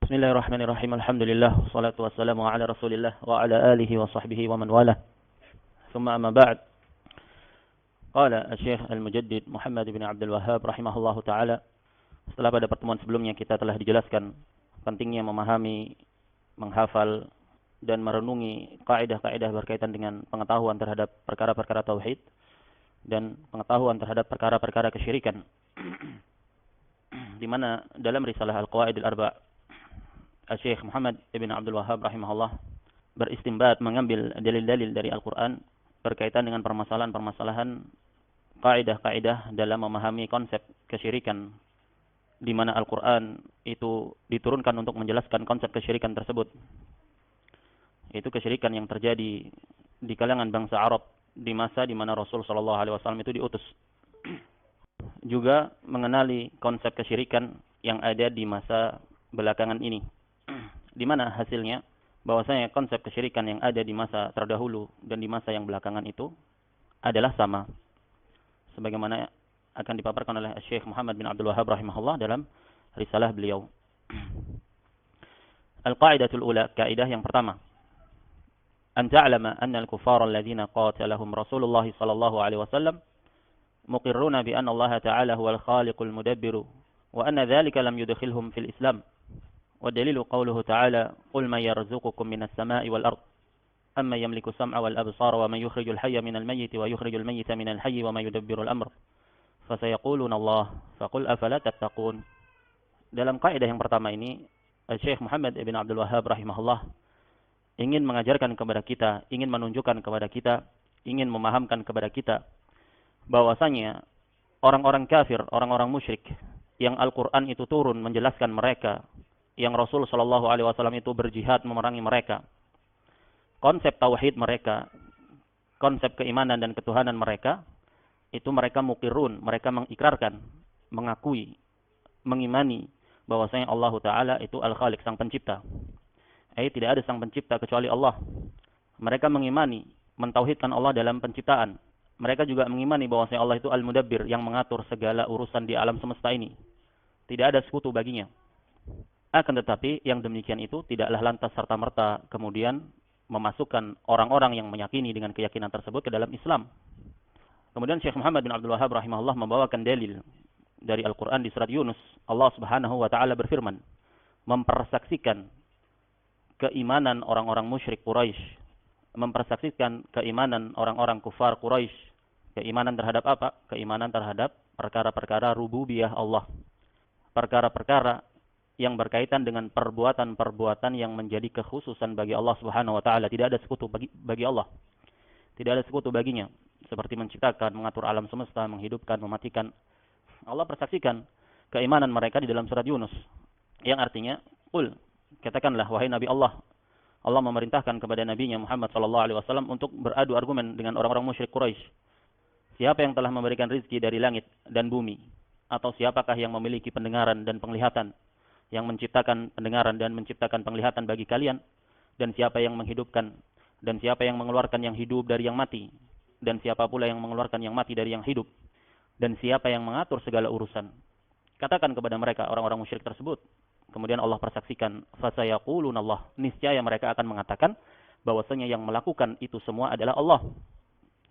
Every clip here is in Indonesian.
Bismillahirrahmanirrahim. Alhamdulillah. Wassalatu wassalamu ala rasulillah wa ala alihi wa sahbihi wa man wala. Thumma amma ba'd. Qala Syekh Al-Mujaddid Muhammad bin Abdul Wahhab rahimahullahu ta'ala. Setelah pada pertemuan sebelumnya kita telah dijelaskan pentingnya memahami, menghafal, dan merenungi kaidah-kaidah berkaitan dengan pengetahuan terhadap perkara-perkara tauhid dan pengetahuan terhadap perkara-perkara kesyirikan. Di mana dalam risalah Al-Qawaid Al-Arba' Syekh Muhammad bin Abdul Wahhab rahimahullah beristimbat mengambil dalil-dalil dari Al-Quran berkaitan dengan permasalahan-permasalahan kaidah-kaidah dalam memahami konsep kesyirikan, di mana Al-Quran itu diturunkan untuk menjelaskan konsep kesyirikan tersebut. Itu kesyirikan yang terjadi di kalangan bangsa Arab di masa di mana Rasul SAW itu diutus. Juga mengenali konsep kesyirikan yang ada di masa belakangan ini, di mana hasilnya bahwasanya konsep kesyirikan yang ada di masa terdahulu dan di masa yang belakangan itu adalah sama, sebagaimana akan dipaparkan oleh Syekh Muhammad bin Abdul Wahhab rahimahullah dalam risalah beliau. Al-Qa'idatul Ula, kaidah yang pertama, an ta'lama anna al-kuffara alladhina qatalahum Rasulullah sallallahu alaihi wasallam muqirruna bi anna Allah ta'ala huwal khaliqul mudabbiru wa anna dhalika lam yudkhilhum fil Islam. والدليل قوله تعالى قل من يرزقكم من السماء والأرض أما يملك السمع والأبصار ومن يخرج الحي من الميت ويخرج الميت من الحي وما يدبر الأمر فسيقولون الله فقل أفلا تتقون. Dalam kaidah yang pertama ini, Syekh Muhammad bin Abdul Wahhab rahimahullah ingin mengajarkan kepada kita, ingin menunjukkan kepada kita, ingin memahamkan kepada kita bahwasanya orang-orang kafir, orang-orang musyrik yang Al-Quran itu turun menjelaskan mereka, yang Rasul Shallallahu Alaihi Wasallam itu berjihad memerangi mereka, konsep tauhid mereka, konsep keimanan dan ketuhanan mereka, itu mereka mukirun, mereka mengikrarkan, mengakui, mengimani bahwasanya Allah Ta'ala itu Al-Khaliq, sang pencipta. Tidak ada sang pencipta kecuali Allah. Mereka mengimani, mentauhidkan Allah dalam penciptaan. Mereka juga mengimani bahwasanya Allah itu Al-Mudabbir, yang mengatur segala urusan di alam semesta ini. Tidak ada sekutu baginya. Akan tetapi yang demikian itu tidaklah lantas serta-merta kemudian memasukkan orang-orang yang meyakini dengan keyakinan tersebut ke dalam Islam. Kemudian Syekh Muhammad bin Abdul Wahhab rahimahullah membawakan dalil dari Al-Quran di surat Yunus. Allah Subhanahu wa taala berfirman, mempersaksikan keimanan orang-orang musyrik Quraisy, mempersaksikan keimanan orang-orang kufar Quraisy. Keimanan terhadap apa? Keimanan terhadap perkara-perkara rububiyah Allah. Perkara-perkara yang berkaitan dengan perbuatan-perbuatan yang menjadi kekhususan bagi Allah Subhanahu wa taala. Tidak ada sekutu bagi Allah. Tidak ada sekutu baginya. Seperti menciptakan, mengatur alam semesta, menghidupkan, mematikan. Allah persaksikan keimanan mereka di dalam surat Yunus. Yang artinya, qul, katakanlah wahai Nabi Allah. Allah memerintahkan kepada Nabinya Muhammad sallallahu alaihi wasallam untuk beradu argumen dengan orang-orang musyrik Quraisy. Siapa yang telah memberikan rizki dari langit dan bumi? Atau siapakah yang memiliki pendengaran dan penglihatan? Yang menciptakan pendengaran dan menciptakan penglihatan bagi kalian, dan siapa yang menghidupkan, dan siapa yang mengeluarkan yang hidup dari yang mati, dan siapa pula yang mengeluarkan yang mati dari yang hidup, dan siapa yang mengatur segala urusan. Katakan kepada mereka, orang-orang musyrik tersebut. Kemudian Allah persaksikan, fasayaquluna Allah, niscaya mereka akan mengatakan bahwasanya yang melakukan itu semua adalah Allah.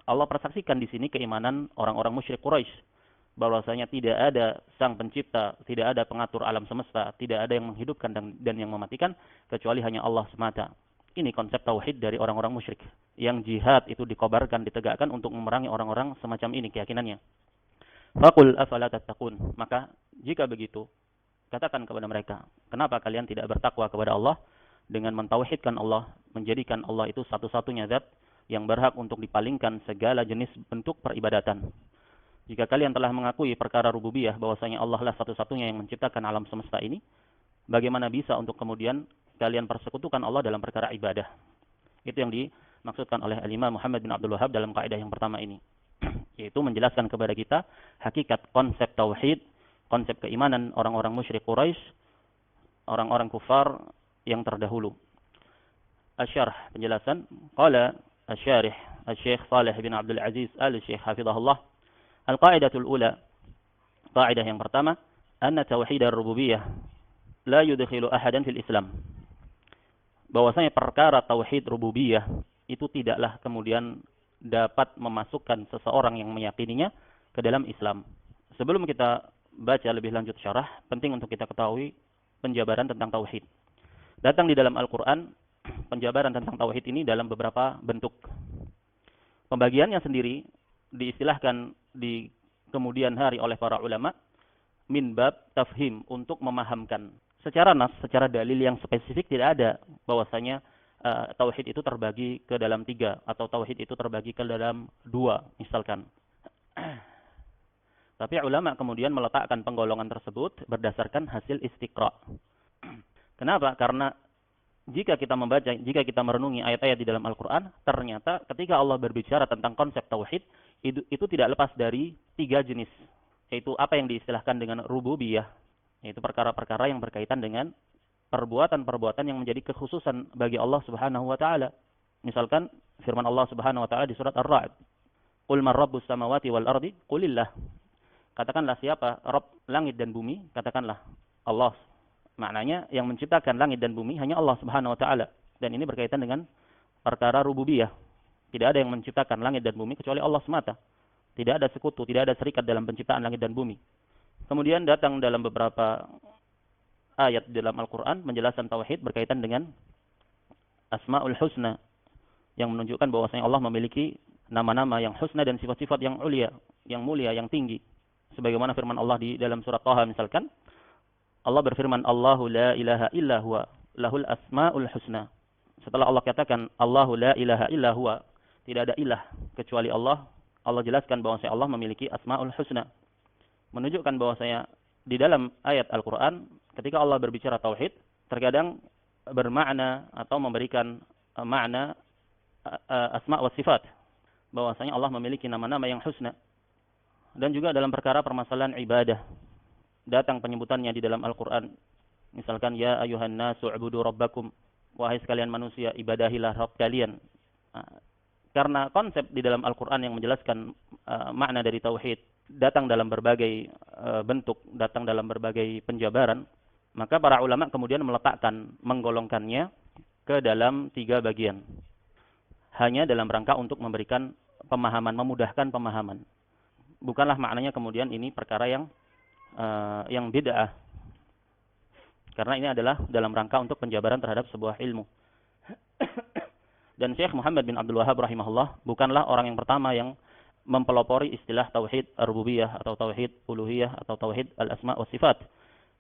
Allah persaksikan di sini keimanan orang-orang musyrik Quraisy, bahwasanya tidak ada sang pencipta, tidak ada pengatur alam semesta, tidak ada yang menghidupkan dan yang mematikan, kecuali hanya Allah semata. Ini konsep tauhid dari orang-orang musyrik, yang jihad itu dikobarkan, ditegakkan untuk memerangi orang-orang semacam ini keyakinannya. Faqul afala tattaqun, maka jika begitu, katakan kepada mereka, kenapa kalian tidak bertakwa kepada Allah dengan mentauhidkan Allah, menjadikan Allah itu satu-satunya zat yang berhak untuk dipalingkan segala jenis bentuk peribadatan. Jika kalian telah mengakui perkara rububiyah, bahwasanya Allah lah satu-satunya yang menciptakan alam semesta ini, bagaimana bisa untuk kemudian kalian persekutukan Allah dalam perkara ibadah? Itu yang dimaksudkan oleh Al-Imam Muhammad bin Abdul Wahhab dalam kaidah yang pertama ini. Yaitu menjelaskan kepada kita hakikat konsep tauhid, konsep keimanan orang-orang musyrik Quraisy, orang-orang kufar yang terdahulu. Asyarh, penjelasan. Qala asyarih, Syekh Saleh bin Abdul Aziz Al-Syekh hafizahullah, Al-Qa'idatul Ula, kaidah yang pertama, anna tauhid ar-rububiyah la yudkhilu ahadan fil Islam. Bahwasanya perkara tauhid rububiyah itu tidaklah kemudian dapat memasukkan seseorang yang meyakininya ke dalam Islam. Sebelum kita baca lebih lanjut syarah, penting untuk kita ketahui penjabaran tentang tauhid. Datang di dalam Al-Qur'an penjabaran tentang tauhid ini dalam beberapa bentuk. Pembagiannya sendiri diistilahkan di kemudian hari oleh para ulama min bab tafhim, untuk memahamkan. Secara nas, secara dalil yang spesifik tidak ada bahwasanya tauhid itu terbagi ke dalam 3 atau tauhid itu terbagi ke dalam 2 misalkan. Tapi ulama kemudian meletakkan penggolongan tersebut berdasarkan hasil istiqra. Kenapa? Karena jika kita membaca, jika kita merenungi ayat-ayat di dalam Al-Quran, ternyata ketika Allah berbicara tentang konsep tauhid, itu tidak lepas dari 3 jenis. Yaitu apa yang diistilahkan dengan rububiyah, yaitu perkara-perkara yang berkaitan dengan perbuatan-perbuatan yang menjadi kekhususan bagi Allah Subhanahu wa taala. Misalkan firman Allah Subhanahu wa taala di surat Ar-Ra'd, "Qul man rabbus samawati wal ardi?" Qulillah. Katakanlah siapa Rabb langit dan bumi? Katakanlah Allah. Maknanya yang menciptakan langit dan bumi hanya Allah Subhanahu wa taala. Dan ini berkaitan dengan perkara rububiyah. Tidak ada yang menciptakan langit dan bumi kecuali Allah semata. Tidak ada sekutu, tidak ada serikat dalam penciptaan langit dan bumi. Kemudian datang dalam beberapa ayat dalam Al-Qur'an menjelaskan tauhid berkaitan dengan Asmaul Husna, yang menunjukkan bahwasanya Allah memiliki nama-nama yang husna dan sifat-sifat yang ulia, yang mulia, yang tinggi. Sebagaimana firman Allah di dalam surat Thaha misalkan, Allah berfirman, Allahu la ilaha illa huwa, lahul asma'ul husna. Setelah Allah katakan, Allahu la ilaha illa huwa, tidak ada ilah kecuali Allah, Allah jelaskan bahwasanya Allah memiliki asma'ul husna. Menunjukkan bahwasanya di dalam ayat Al-Quran, ketika Allah berbicara tauhid, terkadang bermakna atau memberikan makna asma' wa sifat. Bahwasanya Allah memiliki nama-nama yang husna. Dan juga dalam perkara permasalahan ibadah, datang penyebutannya di dalam Al-Quran. Misalkan, ya ayuhan nasu ubudu rabbakum, wahai sekalian manusia, ibadahilah Rabb kalian. Karena konsep di dalam Al-Quran yang menjelaskan makna dari tauhid datang dalam berbagai bentuk, datang dalam berbagai penjabaran, maka para ulama kemudian meletakkan, menggolongkannya ke dalam 3 bagian. Hanya dalam rangka untuk memberikan pemahaman, memudahkan pemahaman. Bukanlah maknanya kemudian ini perkara yang bid'ah. Karena ini adalah dalam rangka untuk penjabaran terhadap sebuah ilmu. Dan Syekh Muhammad bin Abdul Wahhab rahimahullah bukanlah orang yang pertama yang mempelopori istilah tauhid ar-rububiyah atau tauhid uluhiyah atau tauhid al-asma' wa sifat.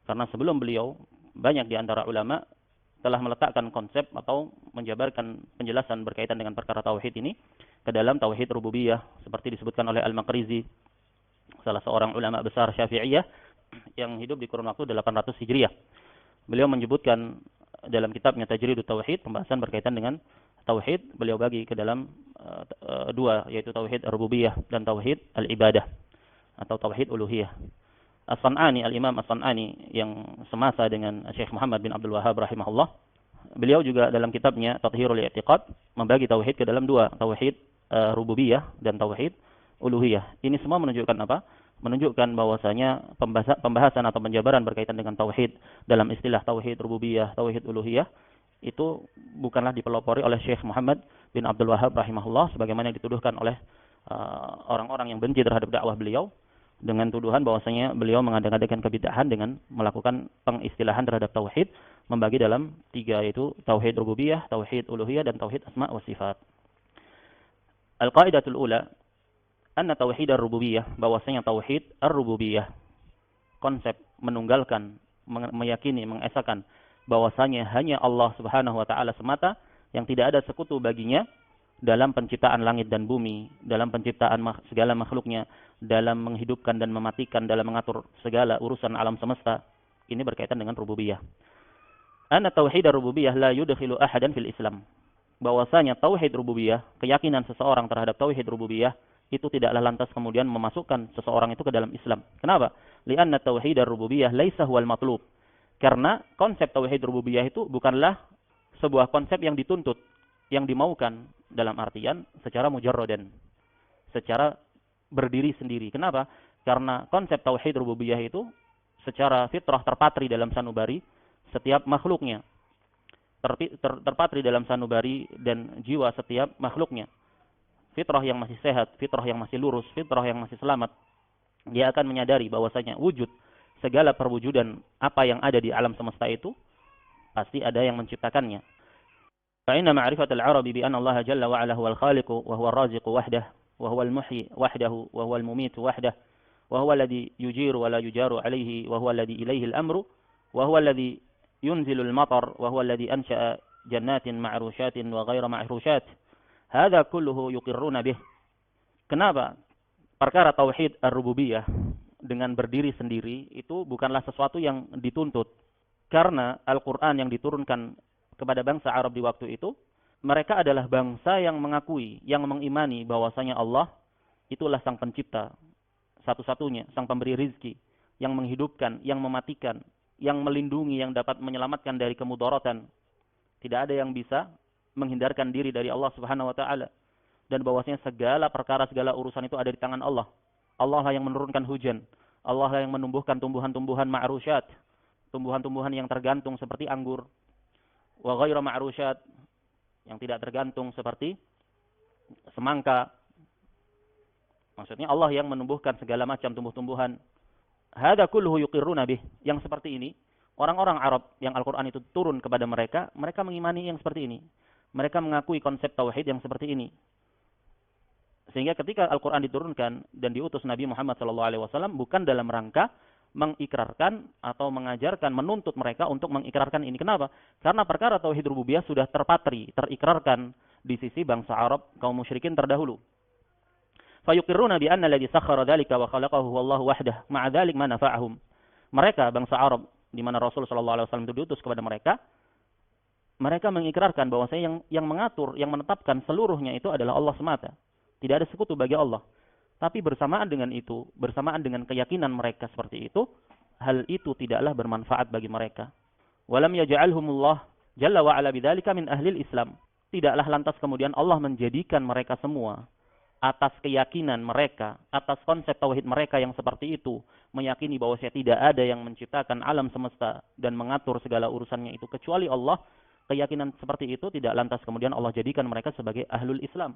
Karena sebelum beliau, banyak di antara ulama telah meletakkan konsep atau menjabarkan penjelasan berkaitan dengan perkara tauhid ini ke dalam tauhid rububiyah, seperti disebutkan oleh Al-Maqrizi, salah seorang ulama besar Syafi'iyah yang hidup di kurun waktu 800 Hijriah. Beliau menyebutkan dalam kitabnya Tajridut Tauhid, pembahasan berkaitan dengan tauhid, beliau bagi ke dalam 2, yaitu tauhid rububiyah dan tauhid al-ibadah atau tauhid uluhiyah. As-San'ani, Al-Imam As-San'ani yang semasa dengan Syekh Muhammad bin Abdul Wahhab rahimahullah, beliau juga dalam kitabnya Tathhirul I'tiqad membagi tauhid ke dalam 2, tauhid rububiyah dan tauhid uluhiyah. Ini semua menunjukkan apa? Menunjukkan bahwasanya pembahasan atau penjabaran berkaitan dengan tauhid dalam istilah tauhid rububiyah, tauhid uluhiyah itu bukanlah dipelopori oleh Syekh Muhammad bin Abdul Wahhab rahimahullah sebagaimana yang dituduhkan oleh orang-orang yang benci terhadap dakwah beliau, dengan tuduhan bahwasanya beliau mengadakan kebid'ahan dengan melakukan pengistilahan terhadap tauhid, membagi dalam 3, yaitu tauhid rububiyah, tauhid uluhiyah, dan tauhid asma' wa sifat. Al-qaidatul ula, anna tauhid ar-rububiyah, bahwasanya tauhid ar-rububiyah, konsep menunggalkan, meyakini, mengesahkan bahwasanya hanya Allah Subhanahu wa taala semata yang tidak ada sekutu baginya dalam penciptaan langit dan bumi, dalam penciptaan segala makhluknya, dalam menghidupkan dan mematikan, dalam mengatur segala urusan alam semesta. Ini berkaitan dengan rububiyah. Anna tauhid ar-rububiyah la yudkhilu ahadan fil Islam. Bahwasanya tauhid rububiyah, keyakinan seseorang terhadap tauhid rububiyah itu tidaklah lantas kemudian memasukkan seseorang itu ke dalam Islam. Kenapa? Li'anna tauhid ar-rububiyah laisa huwal matlub. Karena konsep tauhid rububiyah itu bukanlah sebuah konsep yang dituntut, yang dimaukan, dalam artian secara mujarradan, secara berdiri sendiri. Kenapa? Karena konsep tauhid rububiyah itu secara fitrah terpatri dalam sanubari setiap makhluknya. Terpatri dalam sanubari dan jiwa setiap makhluknya. Fitrah yang masih sehat, fitrah yang masih lurus, fitrah yang masih selamat. Dia akan menyadari bahwasanya wujud segala perwujudan apa yang ada di alam semesta itu pasti ada yang menciptakannya. فإن معرفة العرب بأن الله جل وعلا هو الخالق وهو الرازق وحده وهو المحيي وحده وهو المميت وحده وهو الذي يجير ولا يجار عليه وهو الذي إليه الأمر وهو الذي ينزل المطر وهو الذي أنشأ جنات معروشات وغير معروشات هذا كله يقرون به. Kenapa? Perkara tauhid ar-rububiyah dengan berdiri sendiri itu bukanlah sesuatu yang dituntut. Karena Al-Quran yang diturunkan kepada bangsa Arab di waktu itu, mereka adalah bangsa yang mengakui, yang mengimani bahwasanya Allah itulah sang pencipta, satu-satunya, sang pemberi rizki, yang menghidupkan, yang mematikan, yang melindungi, yang dapat menyelamatkan dari kemudaratan. Tidak ada yang bisa menghindarkan diri dari Allah Subhanahu wa taala. Dan bahwasanya segala perkara, segala urusan itu ada di tangan Allah. Allah lah yang menurunkan hujan. Allah lah yang menumbuhkan tumbuhan-tumbuhan ma'rusyat, tumbuhan-tumbuhan yang tergantung seperti anggur. Wa ghairu ma'rusyat, yang tidak tergantung seperti semangka. Maksudnya Allah yang menumbuhkan segala macam tumbuh-tumbuhan. Hada kulluhu yuqirruna bih. Yang seperti ini, orang-orang Arab yang Al-Quran itu turun kepada mereka, mereka mengimani yang seperti ini. Mereka mengakui konsep tauhid yang seperti ini. Sehingga ketika Al-Quran diturunkan dan diutus Nabi Muhammad SAW bukan dalam rangka mengikrarkan atau mengajarkan, menuntut mereka untuk mengikrarkan ini. Kenapa? Karena perkara tauhid rububiyah sudah terpatri, terikrarkan di sisi bangsa Arab, kaum musyrikin terdahulu. Fayuqirruna bi anna alladhi sakhkhara dzalika wa khalaqahu wallahu wahdah, ma'a dzalik ma nafa'ahum. Mereka bangsa Arab di mana Rasul sallallahu alaihi wasallam itu diutus kepada mereka, mereka mengikrarkan bahwasanya yang mengatur, yang menetapkan seluruhnya itu adalah Allah semata. Tidak ada sekutu bagi Allah. Tapi bersamaan dengan itu, bersamaan dengan keyakinan mereka seperti itu, hal itu tidaklah bermanfaat bagi mereka. Walam yaj'alhumullah jalla wa ala bidzalika min ahlil Islam. Tidaklah lantas kemudian Allah menjadikan mereka semua atas keyakinan mereka, atas konsep tauhid mereka yang seperti itu, meyakini bahwa tidak ada yang menciptakan alam semesta dan mengatur segala urusannya itu kecuali Allah. Keyakinan seperti itu tidak lantas kemudian Allah jadikan mereka sebagai ahlul Islam.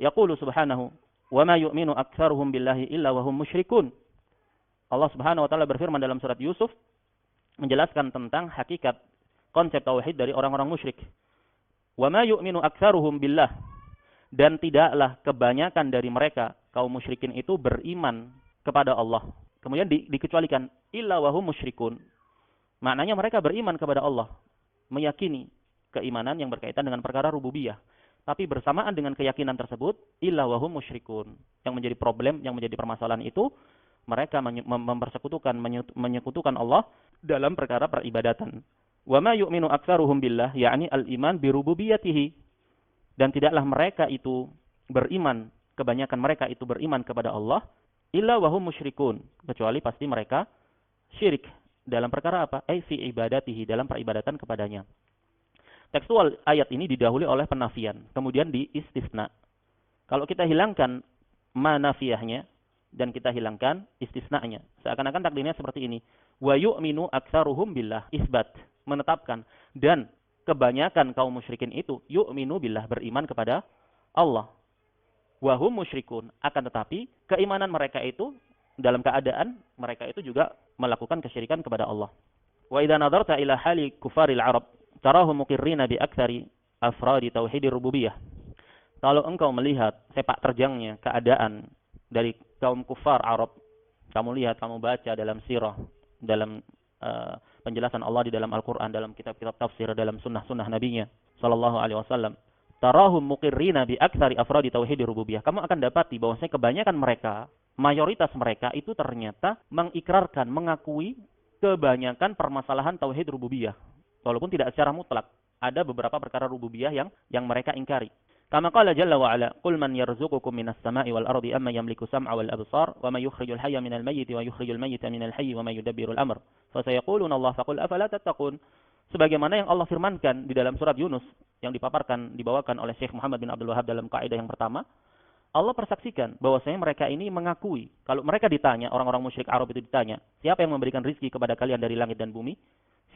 Yaqulu subhanahu wa ma yu'minu aktsaruhum billahi illa wa hum musyrikun. Allah Subhanahu wa taala berfirman dalam surat Yusuf menjelaskan tentang hakikat konsep tauhid dari orang-orang musyrik. Wa ma yu'minu aktsaruhum billah, dan tidaklah kebanyakan dari mereka kaum musyrikin itu beriman kepada Allah. Kemudian dikecualikan illa wa hum musyrikun. Maknanya mereka beriman kepada Allah, meyakini keimanan yang berkaitan dengan perkara rububiyah. Tapi bersamaan dengan keyakinan tersebut, illa wahum musyrikun. Yang menjadi problem, yang menjadi permasalahan itu, mereka mempersekutukan, menyekutukan Allah dalam perkara peribadatan. Wa ma yu'minu aktsaruhum billah, yakni al-iman bi rububiyatihi. Dan tidaklah mereka itu beriman, kebanyakan mereka itu beriman kepada Allah, illa wahum musyrikun. Kecuali pasti mereka syirik dalam perkara apa? Fi ibadatihi, dalam peribadatan kepadanya. Tekstual ayat ini didahului oleh penafian, kemudian diistisna. Kalau kita hilangkan manafiyahnya dan kita hilangkan istisnanya, seakan-akan takdirnya seperti ini. Wa yu'minu aktsaruhum billah, isbat, menetapkan, dan kebanyakan kaum musyrikin itu yu'minu billah, beriman kepada Allah. Wa hum musyrikun, akan tetapi keimanan mereka itu dalam keadaan mereka itu juga melakukan kesyirikan kepada Allah. Wa idza nadarta ila hali kufaril Arab tarahum muqirrina bi aktsari afradi tauhidir rububiyah. Kalau engkau melihat sepak terjangnya keadaan dari kaum kufar Arab, kamu lihat, kamu baca dalam sirah, dalam penjelasan Allah di dalam Al-Quran, dalam kitab-kitab tafsir, dalam sunnah-sunnah Nabi-Nya sallallahu alaihi wasallam, tarahum muqirrina bi aktsari afradi tauhidir rububiyah. Kamu akan dapati bahwasanya kebanyakan mereka, mayoritas mereka itu ternyata mengikrarkan, mengakui kebanyakan permasalahan tauhid rububiyah. Walaupun tidak secara mutlak, ada beberapa perkara rububiyah yang mereka ingkari. Kama qala jalla wa ala, qul man yarzuqukum minas sama'i wal ardi amma yamliku sam'a wal absar wa man yukhrijul hayya minal mayyiti wa yukhrijul mayyita minal hayyi wa man yudabbirul amr fa sayaquluna Allah faqul afala tattaqun. Sebagaimana yang Allah firmankan di dalam surat Yunus yang dibawakan oleh Syekh Muhammad bin Abdul Wahhab dalam kaidah yang pertama, Allah persaksikan bahwasanya mereka ini mengakui, kalau mereka ditanya, orang-orang musyrik Arab itu ditanya, siapa yang memberikan rizki kepada kalian dari langit dan bumi?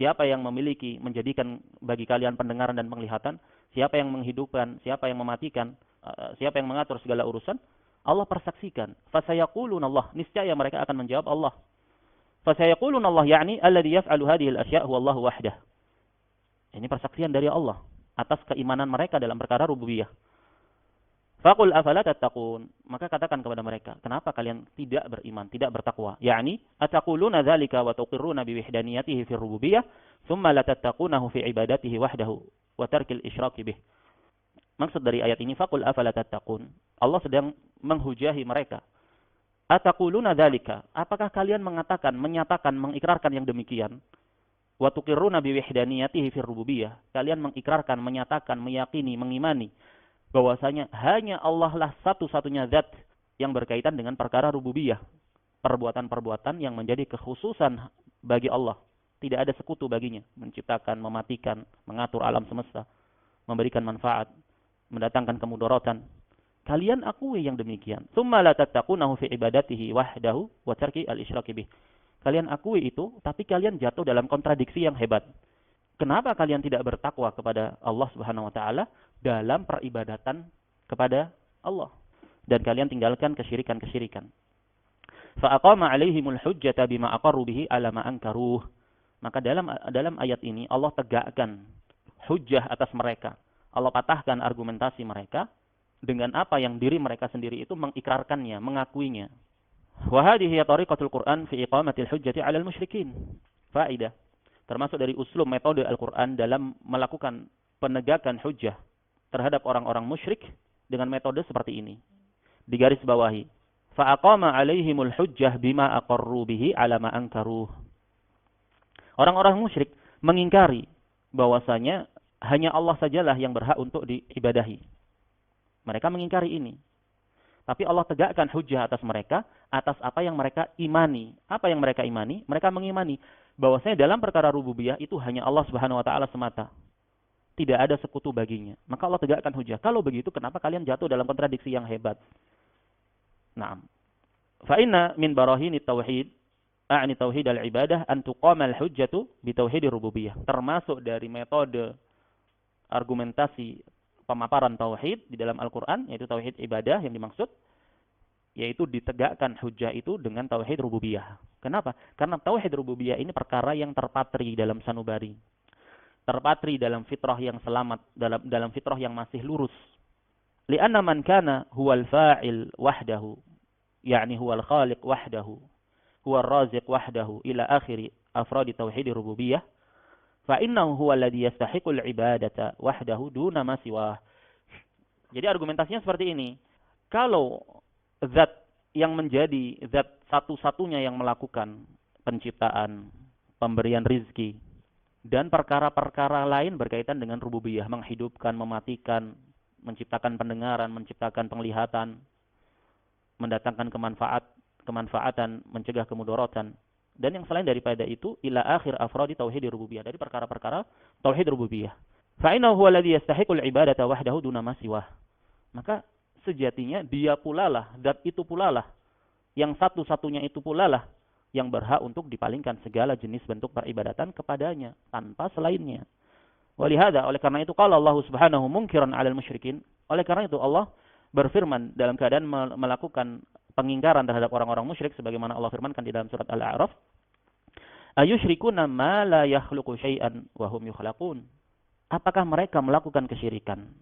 Siapa yang menjadikan bagi kalian pendengaran dan penglihatan? Siapa yang menghidupkan? Siapa yang mematikan? Siapa yang mengatur segala urusan? Allah persaksikan. Fasayaquluna Allah. Niscaya mereka akan menjawab Allah. Fasayaquluna Allah, yakni alladhi yaf'alu hadhihi al-asya' huwa Allah wahdah. Ini persaksian dari Allah atas keimanan mereka dalam perkara rububiyah. Faqul afala tattaqun, maka katakan kepada mereka, kenapa kalian tidak beriman, tidak bertakwa? Yakni ataquluna dzalika wa tuqirruna bi wahdaniyatihi fi rububiyyah, thumma la tattaqunahu fi ibadatihi wahdahu wa tarkil isyraki bih. Maksud dari ayat ini faqul afala tattaqun. Allah sedang menghujahi mereka. Ataquluna dzalika, apakah kalian mengatakan, menyatakan, mengikrarkan yang demikian? Wa tuqirruna bi wahdaniyatihi fi rububiyyah. Kalian mengikrarkan, menyatakan, meyakini, mengimani bahwasanya hanya Allah lah satu-satunya zat yang berkaitan dengan perkara rububiyah. Perbuatan-perbuatan yang menjadi kekhususan bagi Allah. Tidak ada sekutu baginya. Menciptakan, mematikan, mengatur alam semesta, memberikan manfaat, mendatangkan kemudaratan. Kalian akui yang demikian. Tsumma la tattaqunahu fi ibadatihi wahdahu wa tarki al-isyraki bih. Kalian akui itu, tapi kalian jatuh dalam kontradiksi yang hebat. Kenapa kalian tidak bertakwa kepada Allah Subhanahu wa taala dalam peribadatan kepada Allah dan kalian tinggalkan kesyirikan-kesyirikan? Fa aqama 'alaihimul hujjata bima aqarru bihi 'ala ma ankaruh. Maka dalam ayat ini Allah tegakkan hujjah atas mereka. Allah patahkan argumentasi mereka dengan apa yang diri mereka sendiri itu mengikrarkannya, mengakuinya. Wa hadhihi tariqatul Qur'an fi iqamatil hujjati 'alal musyrikin. Faidah termasuk dari uslub metode Al-Quran dalam melakukan penegakan hujjah terhadap orang-orang musyrik dengan metode seperti ini. Digaris bawahi. Fa'aqama alaihimul hujjah bima aqarru bihi ala ma ankaruh. Orang-orang musyrik mengingkari bahwasanya hanya Allah sajalah yang berhak untuk diibadahi. Mereka mengingkari ini. Tapi Allah tegakkan hujjah atas mereka, atas apa yang mereka imani. Apa yang mereka imani? Mereka mengimani bahwasanya dalam perkara rububiyah itu hanya Allah Subhanahu wa taala semata. Tidak ada sekutu baginya. Maka Allah tegakkan hujjah. Kalau begitu, kenapa kalian jatuh dalam kontradiksi yang hebat? Naam. Fa inna min barahini tauhid, a'ni tauhid al-ibadah an tuqama al-hujjatu bi tauhid rububiyah. Termasuk dari metode argumentasi pemaparan tauhid di dalam Al-Qur'an, yaitu tauhid ibadah yang dimaksud, yaitu ditegakkan hujjah itu dengan tauhid rububiyah. Kenapa? Karena tauhid rububiyah ini perkara yang terpatri dalam sanubari. Terpatri dalam fitrah yang selamat, dalam fitrah yang masih lurus. Li'anna man kana huwal fa'il wahdahu, yakni huwal khaliq wahdahu, huwal raziq wahdahu, ila akhiri afradi tauhid rububiyah, fa'innahu huwa alladhi yastahiqul ibadata wahdahu duna ma siwah. Jadi argumentasinya seperti ini. Kalau zat yang menjadi zat satu-satunya yang melakukan penciptaan, pemberian rizki, dan perkara-perkara lain berkaitan dengan rububiyah, menghidupkan, mematikan, menciptakan pendengaran, menciptakan penglihatan, mendatangkan kemanfaatan, mencegah kemudaratan, dan yang selain daripada itu, ila akhir afradi tauhid rububiyah, dari perkara-perkara tauhid rububiyah. Fa'innahu huwa alladhi yastahiqul ibadata wahdahu duna ma siwah. Maka sejatinya dia pula lah, zat itu pula lah, yang satu-satunya itu pula lah yang berhak untuk dipalingkan segala jenis bentuk peribadatan kepadanya tanpa selainnya. Walihada, oleh karena itu qala Allah Subhanahu munkiran 'alal musyrikin. Oleh karena itu Allah berfirman dalam keadaan melakukan pengingkaran terhadap orang-orang musyrik sebagaimana Allah firmankan di dalam surat Al-A'raf, ayusyrikuna ma la yakhluqu syai'an wa hum yukhlaqun. Apakah mereka melakukan kesyirikan?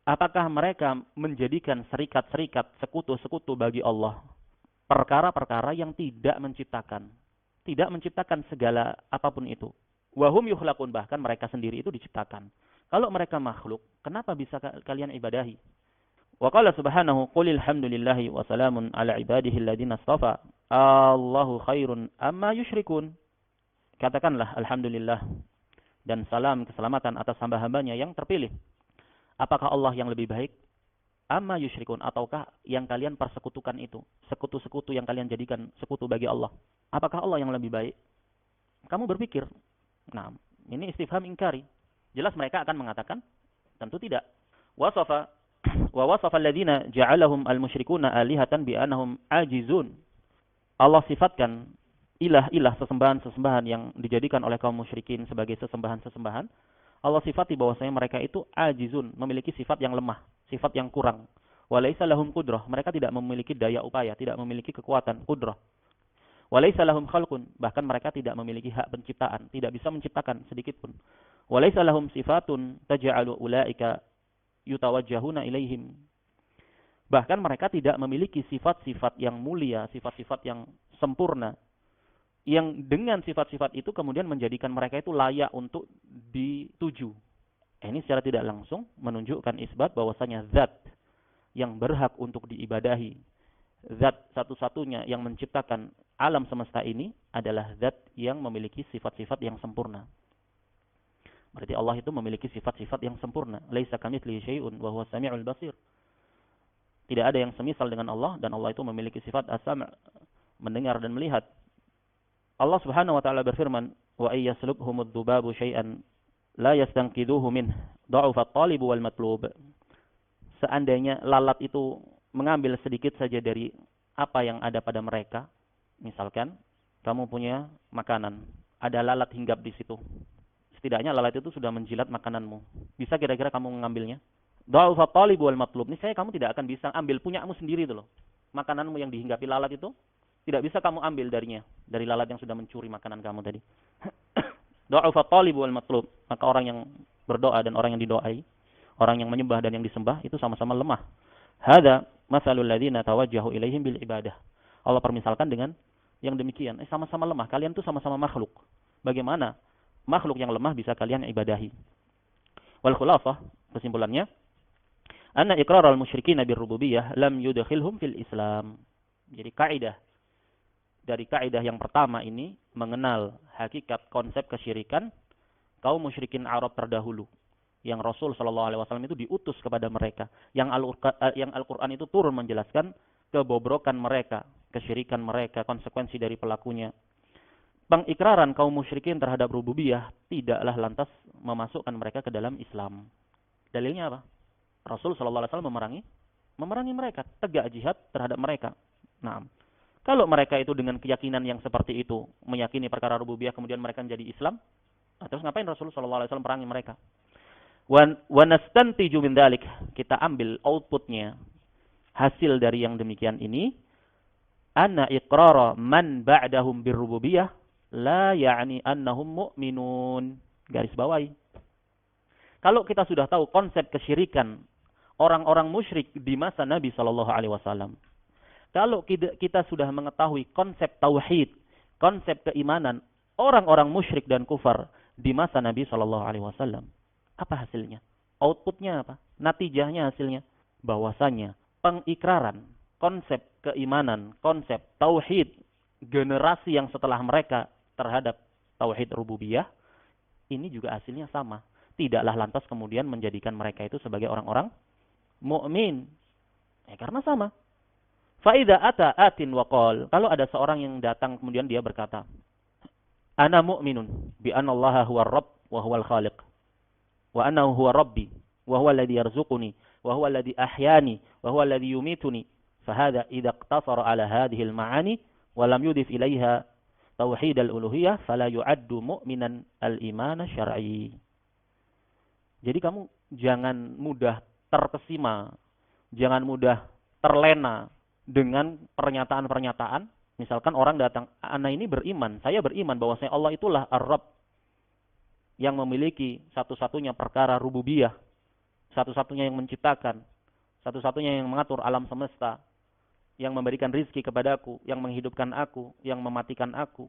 Apakah mereka menjadikan serikat-serikat, sekutu-sekutu bagi Allah? Perkara-perkara yang tidak menciptakan segala apapun itu. Wahum yukhlaqun, bahkan mereka sendiri itu diciptakan. Kalau mereka makhluk, kenapa bisa kalian ibadahi? Wa qala subhanahu qulil hamdulillahi wa salamun ala ibadihi alladhina astafa Allahu khairun amma yusyrikun. Katakanlah alhamdulillah dan salam keselamatan atas hamba-hambanya yang terpilih. Apakah Allah yang lebih baik? Amma yusyrikun, ataukah yang kalian persekutukan itu, sekutu-sekutu yang kalian jadikan sekutu bagi Allah? Apakah Allah yang lebih baik? Kamu berpikir. Nah, ini istifham ingkari. Jelas mereka akan mengatakan tentu tidak. Wa wasafa alladziina ja'alahum al-musyrikuuna alihatan bi annahum ajizun. Allah sifatkan ilah-ilah, sesembahan-sesembahan yang dijadikan oleh kaum musyrikin sebagai sesembahan-sesembahan, Allah sifati bahwasanya mereka itu ajizun, memiliki sifat yang lemah, sifat yang kurang. Walaisa lahum qudrah, mereka tidak memiliki daya upaya, tidak memiliki kekuatan, qudrah. Walaisa lahum khalqun, bahkan mereka tidak memiliki hak penciptaan, tidak bisa menciptakan sedikit pun. Walaisa lahum sifatun taj'alu ulaika yutawajjahuna ilaihim. Bahkan mereka tidak memiliki sifat-sifat yang mulia, sifat-sifat yang sempurna, yang dengan sifat-sifat itu kemudian menjadikan mereka itu layak untuk dituju. Ini secara tidak langsung menunjukkan isbat bahwasanya zat yang berhak untuk diibadahi, zat satu-satunya yang menciptakan alam semesta ini adalah zat yang memiliki sifat-sifat yang sempurna. Berarti Allah itu memiliki sifat-sifat yang sempurna. Laisa kamitslihi syai'un wa huwas samiul basir. Tidak ada yang semisal dengan Allah, dan Allah itu memiliki sifat as-sam', mendengar dan melihat. Allah Subhanahu wa taala berfirman, "Wa ay yaslubhumud dubabu syai'an la yastanqidhuhu min dha'ufa at-talib wal matlub." Seandainya lalat itu mengambil sedikit saja dari apa yang ada pada mereka, misalkan kamu punya makanan, ada lalat hinggap di situ. Setidaknya lalat itu sudah menjilat makananmu. Bisa kira-kira kamu mengambilnya? Dha'ufa at-talib wal matlub. Niscaya kamu tidak akan bisa ambil punyamu sendiri itu loh. Makananmu yang dihinggapi lalat itu tidak bisa kamu ambil darinya, dari lalat yang sudah mencuri makanan kamu tadi. Dha'ufa at-talib wal matlub. Maka orang yang berdoa dan orang yang didoai, orang yang menyembah dan yang disembah itu sama-sama lemah. Hadza masalul ladzina tawajjahu ilaihim bil ibadah. Allah permisalkan dengan yang demikian. Sama-sama lemah. Kalian tuh sama-sama makhluk. Bagaimana makhluk yang lemah bisa kalian ibadahi? Wal khulafah, kesimpulannya, anna iqraral musyrikin birrububiyah lam yudkhilhum fil Islam. Jadi kaidah dari kaidah yang pertama ini mengenal hakikat konsep kesyirikan kaum musyrikin Arab terdahulu, yang Rasul Shallallahu Alaihi Wasallam itu diutus kepada mereka, yang Al-Quran itu turun menjelaskan kebobrokan mereka, kesyirikan mereka, konsekuensi dari pelakunya. Pengikraran kaum musyrikin terhadap rububiyah tidaklah lantas memasukkan mereka ke dalam Islam. Dalilnya apa? Rasul Shallallahu Alaihi Wasallam memerangi mereka, tegak jihad terhadap mereka. Nah, kalau mereka itu dengan keyakinan yang seperti itu, meyakini perkara rububiyah, kemudian mereka menjadi Islam, terus ngapain Rasul Shallallahu Alaihi Wasallam perangi mereka? Wa nastantiju min dzalik, kita ambil outputnya, hasil dari yang demikian ini, anna iqrara man ba'dahum birrububiyah la ya'ni annahum mu'minun. Garis bawahi. Kalau kita sudah tahu konsep kesyirikan orang-orang musyrik di masa Nabi Shallallahu Alaihi Wasallam, kalau kita sudah mengetahui konsep tauhid, konsep keimanan orang-orang musyrik dan kufar di masa Nabi Shallallahu Alaihi Wasallam, apa hasilnya? Outputnya apa? Natijahnya hasilnya bahwasanya pengikraran konsep keimanan, konsep tauhid generasi yang setelah mereka terhadap tauhid rububiyah ini juga hasilnya sama. Tidaklah lantas kemudian menjadikan mereka itu sebagai orang-orang mukmin. Karena sama. Faida ata atin waqal. Kalau ada seorang yang datang kemudian dia berkata, "Ana mu'minun bi anna Allah huwa rabb wa huwa al-khaliq. Wa annahu huwa rabbi wa huwa alladhi yarzuquni wa huwa alladhi ahyani wa huwa alladhi yumituni." Fahadha idza iqtasara ala hadhihi al-ma'ani wa lam yudif ilaiha tauhid al-uluhiyah fala yu'addu mu'minan al-iman syar'i. Jadi kamu jangan mudah terkesima, jangan mudah terlena dengan pernyataan-pernyataan. Misalkan orang datang, "Ana ini beriman, saya beriman bahwasanya Allah itulah Ar-Rabb yang memiliki satu-satunya perkara rububiyah, satu-satunya yang menciptakan, satu-satunya yang mengatur alam semesta, yang memberikan rizki kepadaku, yang menghidupkan aku, yang mematikan aku."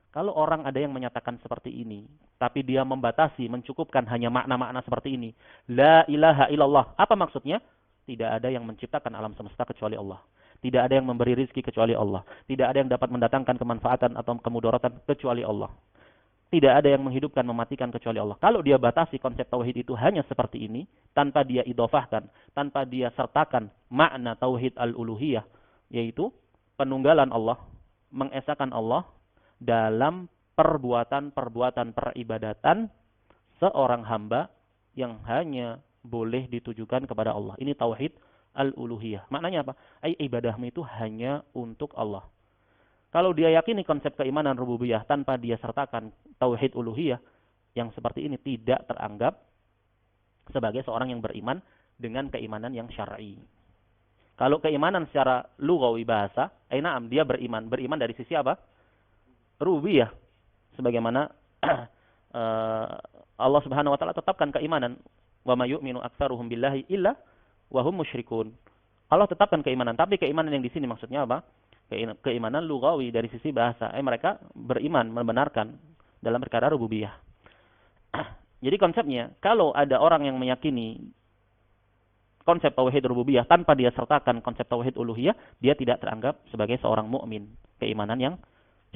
Kalau orang ada yang menyatakan seperti ini, tapi dia membatasi, mencukupkan hanya makna-makna seperti ini, la ilaha illallah, apa maksudnya? Tidak ada yang menciptakan alam semesta kecuali Allah. Tidak ada yang memberi rizki kecuali Allah. Tidak ada yang dapat mendatangkan kemanfaatan atau kemudaratan kecuali Allah. Tidak ada yang menghidupkan, mematikan kecuali Allah. Kalau dia batasi konsep tauhid itu hanya seperti ini, tanpa dia idofahkan, tanpa dia sertakan makna tauhid al-uluhiyah, yaitu penunggalan Allah, mengesahkan Allah dalam perbuatan-perbuatan peribadatan seorang hamba yang hanya boleh ditujukan kepada Allah. Ini tauhid al-uluhiyah. Maknanya apa? Ibadahmu itu hanya untuk Allah. Kalau dia yakini konsep keimanan rububiyah tanpa dia sertakan tauhid uluhiyah, yang seperti ini tidak teranggap sebagai seorang yang beriman dengan keimanan yang syar'i. Kalau keimanan secara lughawi bahasa, na'am, dia beriman. Beriman dari sisi apa? Rububiyah. Sebagaimana Allah Subhanahu wa taala tetapkan keimanan, wa may yu'minu aktsaruhum billahi illa wa hum musyrikun. Allah tetapkan keimanan, tapi keimanan yang di sini maksudnya apa? Keimanan lughawi dari sisi bahasa. Mereka beriman, membenarkan dalam perkara rububiyah. Jadi konsepnya, kalau ada orang yang meyakini konsep tauhid rububiyah tanpa dia sertakan konsep tauhid uluhiyah, dia tidak teranggap sebagai seorang mukmin, keimanan yang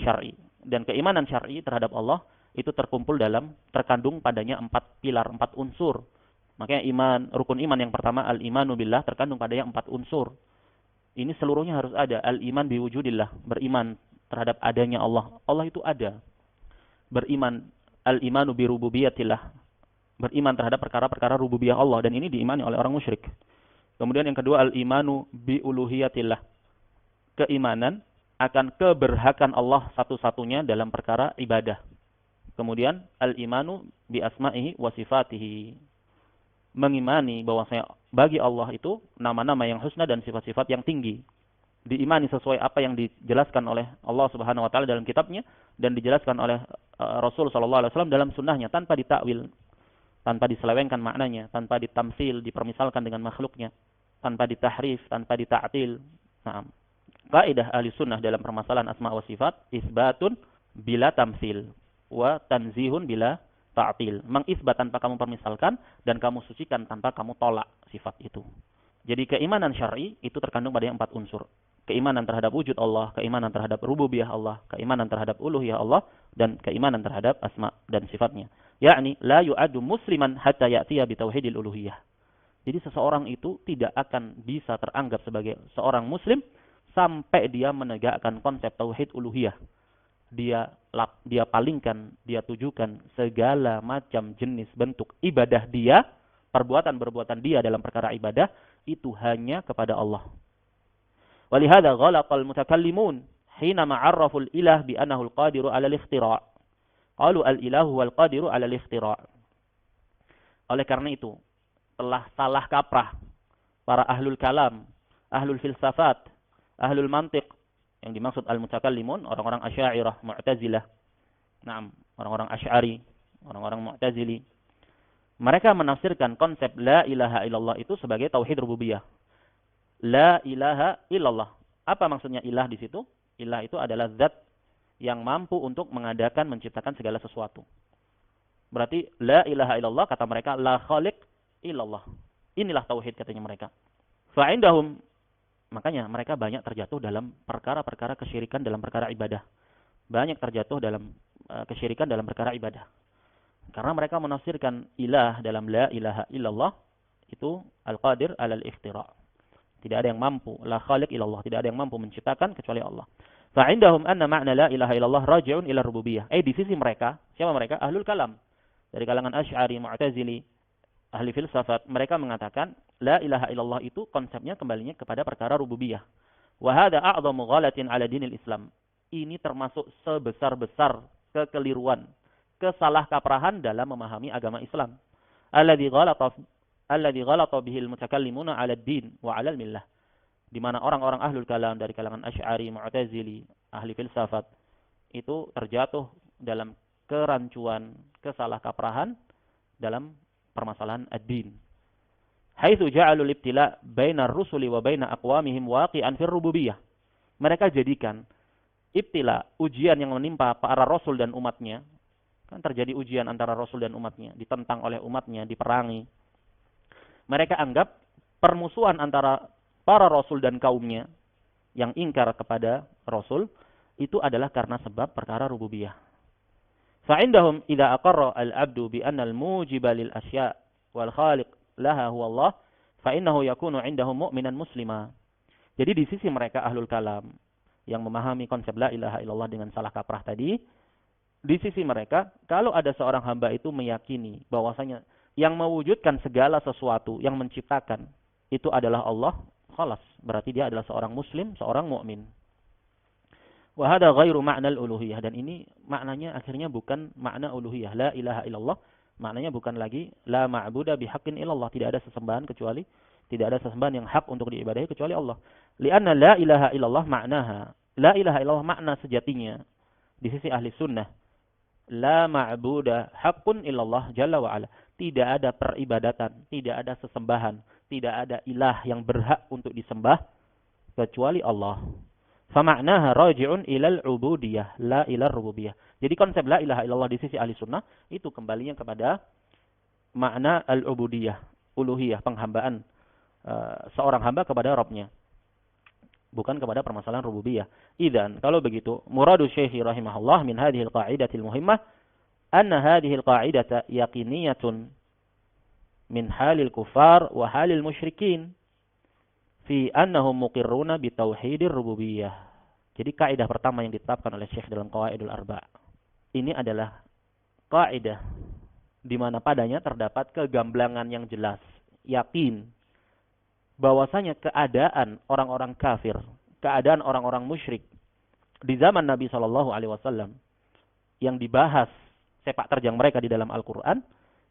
syar'i. Dan keimanan syar'i terhadap Allah itu terkandung padanya 4 pilar, 4 unsur. Makanya rukun iman yang pertama al-imanu billah terkandung padanya 4 unsur. Ini seluruhnya harus ada. Al-iman biwujudillah, beriman terhadap adanya Allah. Allah itu ada. Beriman al-imanu birububiyatillah, beriman terhadap perkara-perkara rububiyah Allah, dan ini diimani oleh orang musyrik. Kemudian yang kedua al-imanu biuluhiyatillah, keimanan akan keberhakan Allah satu-satunya dalam perkara ibadah. Kemudian al-imanu bi asma'ihi wa sifatihi, mengimani bahwasanya bagi Allah itu nama-nama yang husna dan sifat-sifat yang tinggi. Diimani sesuai apa yang dijelaskan oleh Allah Subhanahu wa taala dalam kitabnya dan dijelaskan oleh Rasul sallallahu alaihi wasallam dalam sunnahnya, tanpa ditakwil, tanpa diselewengkan maknanya, tanpa ditamsil, dipermisalkan dengan makhluknya, tanpa ditahrif, tanpa dita'til. Nah, kaidah ahli sunnah dalam permasalahan asma wa sifat, isbatun bila tamsil wa tanzihun bila ta'til. Mengisbat tanpa kamu permisalkan dan kamu sucikan tanpa kamu tolak sifat itu. Jadi keimanan syar'i itu terkandung pada 4 unsur. Keimanan terhadap wujud Allah, keimanan terhadap rububiyah Allah, keimanan terhadap uluhiyah Allah, dan keimanan terhadap asma dan sifatnya. Yakni la yu'addu musliman hatta ya'tiya bi tauhidil uluhiyah. Jadi seseorang itu tidak akan bisa teranggap sebagai seorang muslim sampai dia menegakkan konsep tauhid uluhiyah. Dia palingkan, dia tujukan segala macam jenis bentuk ibadah dia, perbuatan-perbuatan dia dalam perkara ibadah itu hanya kepada Allah. Walihada ghalaqal mutakallimun hina ma'arraful ilah bi annahu al-qadiru 'ala al-ikhtira'. Qalu al-ilahu wal qadiru 'ala al-ikhtira'. Oleh karena itu, telah salah kaprah para ahlul kalam, ahlul filsafat, ahlul mantiq, yang dimaksud al-mutakallimun, orang-orang Asy'ariyah, Mu'tazilah. Naam, orang-orang Asy'ari, orang-orang Mu'tazili. Mereka menafsirkan konsep la ilaha illallah itu sebagai tauhid rububiyah. La ilaha illallah. Apa maksudnya ilah di situ? Ilah itu adalah zat yang mampu untuk mengadakan, menciptakan segala sesuatu. Berarti la ilaha illallah, kata mereka, la khaliq illallah. Inilah tauhid, katanya mereka. Fa'indahum, makanya mereka banyak terjatuh dalam perkara-perkara kesyirikan dalam perkara ibadah. Banyak terjatuh dalam kesyirikan dalam perkara ibadah. Karena mereka menafsirkan ilah dalam la ilaha illallah itu al-qadir alal ikhtira'. Tidak ada yang mampu, la khaliq illallah, tidak ada yang mampu menciptakan kecuali Allah. Fa'indahum anna ma'na la ilaha illallah raji'un ila rububiyah. Di sisi mereka, siapa mereka? Ahlul kalam. Dari kalangan Asy'ari, Mu'tazili, ahli filsafat, mereka mengatakan la ilaha illallah itu konsepnya kembalinya kepada perkara rububiyah. Wa hadza a'dhamu ghalatin 'ala dinil Islam. Ini termasuk sebesar-besar kekeliruan, kesalahkaprahan dalam memahami agama Islam. Alladzi ghalata bihil mutakallimuna 'ala ad-din wa 'ala al-millah. Di mana orang-orang ahlul kalam dari kalangan Asy'ari, Mu'tazili, ahli filsafat itu terjatuh dalam kerancuan, kesalahkaprahan dalam permasalahan ad-din. Haitsu ja'alul ibtila' bainar rusuli wa baina aqwamihim waqi'an fir rububiyah. Mereka jadikan ibtila, ujian yang menimpa para rasul dan umatnya, kan terjadi ujian antara rasul dan umatnya, ditentang oleh umatnya, diperangi. Mereka anggap permusuhan antara para rasul dan kaumnya yang ingkar kepada rasul itu adalah karena sebab perkara rububiyah. Fa'indahum idza aqarra al-'abdu bi anna al-mujiba lil asya' wal khaliq laha huwa Allah, fa innahu yakunu 'indahum mu'minan muslima. Jadi di sisi mereka ahlul kalam yang memahami konsep la ilaha illallah dengan salah kaprah tadi, di sisi mereka kalau ada seorang hamba itu meyakini bahwasanya yang mewujudkan segala sesuatu, yang menciptakan itu adalah Allah, khalas, berarti dia adalah seorang muslim, seorang mukmin. Wa hadha ghairu ma'nal uluhiyah, dan ini maknanya akhirnya bukan makna uluhiyah. La ilaha illallah maknanya bukan lagi la ma'budu bihaqqin illallah, tidak ada sesembahan kecuali, tidak ada sesembahan yang hak untuk diibadahi kecuali Allah. Lianna la ilaha illallah maknaha, la ilaha illallah makna sejatinya di sisi ahli sunnah, la ma'budu haqqun illallah jalla wa ala. Tidak ada peribadatan, tidak ada sesembahan, tidak ada ilah yang berhak untuk disembah kecuali Allah. Famaknaha raji'un ilal ubudiyah, la ilar rububiyah. Jadi konsep la ilaha illallah di sisi ahli sunnah itu kembalinya kepada makna al-ubudiyah, uluhiyah, penghambaan seorang hamba kepada Rabbnya, bukan kepada permasalahan rububiyah. Idzan, kalau begitu, muradu Syekh rahimahullah min hadhihi al-qa'idatil muhimmah anna hadhihi al-qa'idata yaqiniyatun min halil kufar wa halil musyrikin fi annahum muqirruna bi tauhidir rububiyah. Jadi kaidah pertama yang ditetapkan oleh Syekh dalam Qawaidul Arba' ini adalah kaidah di mana padanya terdapat kegamblangan yang jelas, yakin bahwasanya keadaan orang-orang kafir, keadaan orang-orang musyrik di zaman Nabi sallallahu alaihi wasallam yang dibahas sepak terjang mereka di dalam Al-Qur'an,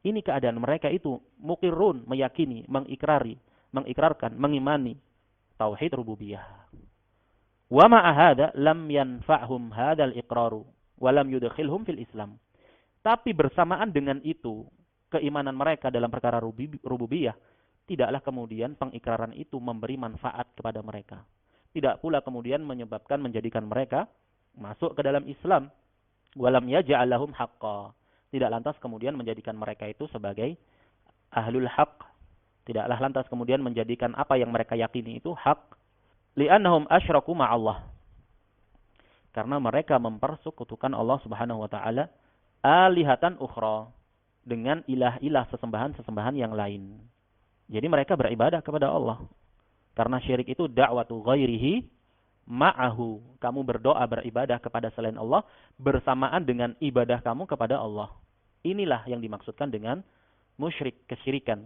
ini keadaan mereka itu muqirrun, meyakini, mengikrarkan, mengimani tauhid rububiyah. Wa ma'a hadza lam yanfa'hum hadzal iqraru wa lam yudkhilhum fil Islam. Tapi bersamaan dengan itu, keimanan mereka dalam perkara rububiyah tidaklah kemudian pengikraran itu memberi manfaat kepada mereka. Tidak pula kemudian menjadikan mereka masuk ke dalam Islam. Wa lam yaj'al lahum haqqan. Tidak lantas kemudian menjadikan mereka itu sebagai ahlul haqq. Tidaklah lantas kemudian menjadikan apa yang mereka yakini itu hak. Li'annahum asyraku ma'allah. Karena mereka mempersekutukan Allah Subhanahu wa taala alihatan ukhra, dengan ilah-ilah sesembahan-sesembahan yang lain. Jadi mereka beribadah kepada Allah. Karena syirik itu da'watu ghairihi ma'ahu. Kamu berdoa beribadah kepada selain Allah bersamaan dengan ibadah kamu kepada Allah. Inilah yang dimaksudkan dengan musyrik, kesyirikan.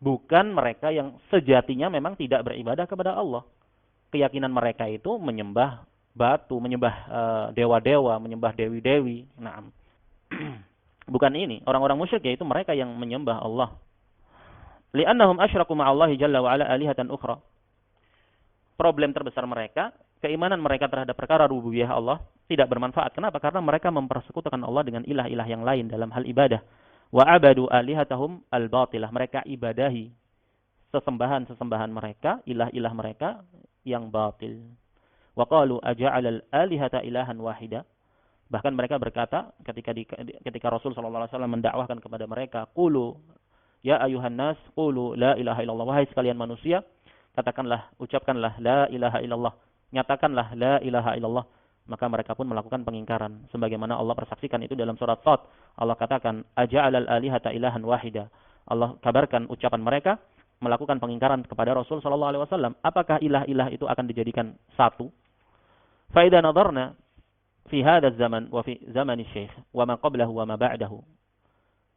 Bukan mereka yang sejatinya memang tidak beribadah kepada Allah. Keyakinan mereka itu menyembah batu, menyembah dewa-dewa, menyembah dewi-dewi. Nah, bukan ini. Orang-orang musyrik yaitu mereka yang menyembah Allah. Li'annahum asyraku ma'allahi jalla wa ala alihatan ukhra. Problem terbesar mereka, keimanan mereka terhadap perkara rububiyah Allah tidak bermanfaat. Kenapa? Karena mereka mempersekutukan Allah dengan ilah-ilah yang lain dalam hal ibadah. Wa abadu alihatahum al-batilah. Mereka ibadahi sesembahan-sesembahan mereka, ilah-ilah mereka yang batil. Wa qalu aja'alal alihata ilahan wahida. Bahkan mereka berkata ketika Rasul sallallahu alaihi wasallam mendakwahkan kepada mereka, qulu ya ayuhan nas qulu la ilaha illallah. Wahai sekalian manusia, katakanlah, ucapkanlah la ilaha illallah. Nyatakanlah la ilaha illallah. Maka mereka pun melakukan pengingkaran. Sebagaimana Allah persaksikan itu dalam surat Sad. Allah katakan, aja'alal alihata ilahan wahida. Allah kabarkan ucapan mereka melakukan pengingkaran kepada Rasul sallallahu alaihi wasallam. Apakah ilah-ilah itu akan dijadikan satu? Fa idza nadarna fi hadzal zaman wa fi zamani syekh wa ma qablahu wa ma ba'dahu.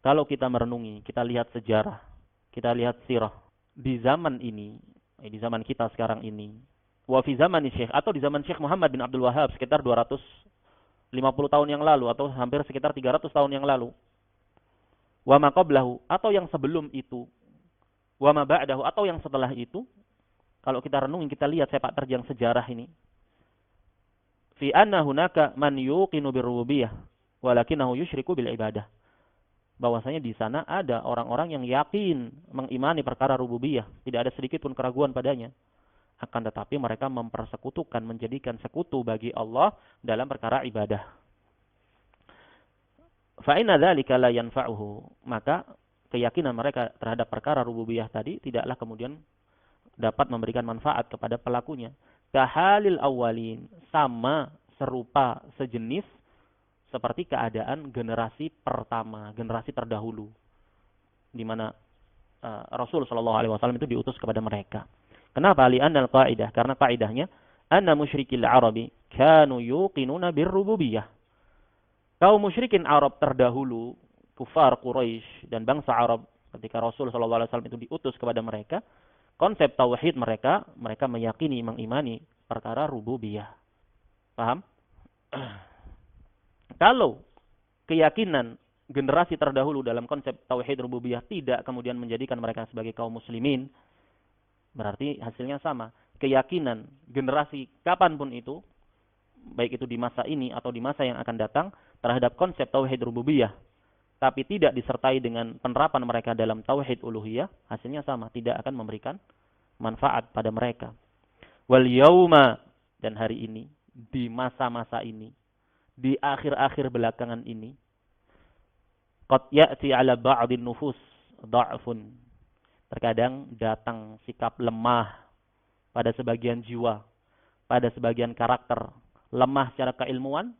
Kalau kita merenungi, kita lihat sejarah, kita lihat sirah di zaman ini, di zaman kita sekarang ini, wa fi zamani syekh, atau di zaman Syekh Muhammad bin Abdul Wahhab sekitar 250 tahun yang lalu atau hampir sekitar 300 tahun yang lalu. Wa ma qablahu, atau yang sebelum itu. Wa ma ba'dahu, atau yang setelah itu. Kalau kita renungin, kita lihat sepak terjang sejarah ini. Fi anna hunaka man yuqinu birrububiyah walakinahu yusyriku bil ibadah. Bahwasanya di sana ada orang-orang yang yakin mengimani perkara rububiyah, tidak ada sedikit pun keraguan padanya. Akan tetapi mereka mempersekutukan, menjadikan sekutu bagi Allah dalam perkara ibadah. Fa inna dzalika la yanfa'uhu. Maka keyakinan mereka terhadap perkara rububiyah tadi tidaklah kemudian dapat memberikan manfaat kepada pelakunya. Kahalil awwalin, sama, serupa, sejenis seperti keadaan generasi pertama, generasi terdahulu, di mana Rasul sallallahu alaihi wasallam itu diutus kepada mereka. Kenapa? Li'anna al-qa'idah, karena kaidahnya anna musyrikil Arabi kanu yuqinuna birrububiyah. Kaum musyrikin Arab terdahulu, kufar Quraisy dan bangsa Arab, ketika Rasul sallallahu alaihi wasallam itu diutus kepada mereka, konsep tauhid mereka meyakini, mengimani perkara rububiyah. Paham? Kalau keyakinan generasi terdahulu dalam konsep tauhid rububiyah tidak kemudian menjadikan mereka sebagai kaum muslimin, berarti hasilnya sama. Keyakinan generasi kapanpun itu, baik itu di masa ini atau di masa yang akan datang, terhadap konsep tauhid rububiyah, tapi tidak disertai dengan penerapan mereka dalam tauhid uluhiyah, hasilnya sama, tidak akan memberikan manfaat pada mereka. Wal yauma, dan hari ini, di masa-masa ini, di akhir-akhir belakangan ini, qad ya'ti 'ala ba'dhin nufus dha'fun. Terkadang datang sikap lemah pada sebagian jiwa, pada sebagian karakter, lemah secara keilmuan,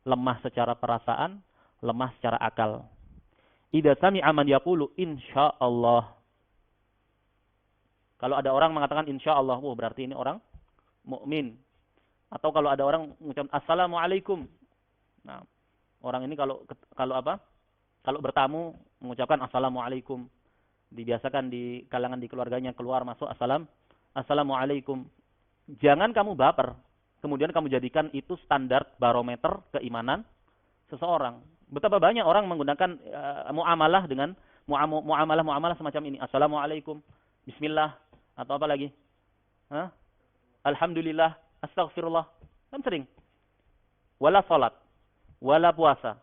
lemah secara perasaan, lemah secara akal. Idza sami'a man yaqulu insyaallah. Kalau ada orang mengatakan insyaallah, berarti ini orang mukmin. Atau kalau ada orang mengucapkan assalamualaikum. Nah, orang ini kalau apa? Kalau bertamu mengucapkan assalamualaikum. Dibiasakan di kalangan di keluarganya keluar masuk assalamualaikum. Jangan kamu baper. Kemudian kamu jadikan itu standar barometer keimanan seseorang. Betapa banyak orang menggunakan muamalah dengan muamalah semacam ini. Assalamualaikum, bismillah, atau apa lagi? Alhamdulillah, astaghfirullah. Kan sering. Wala salat, wala puasa.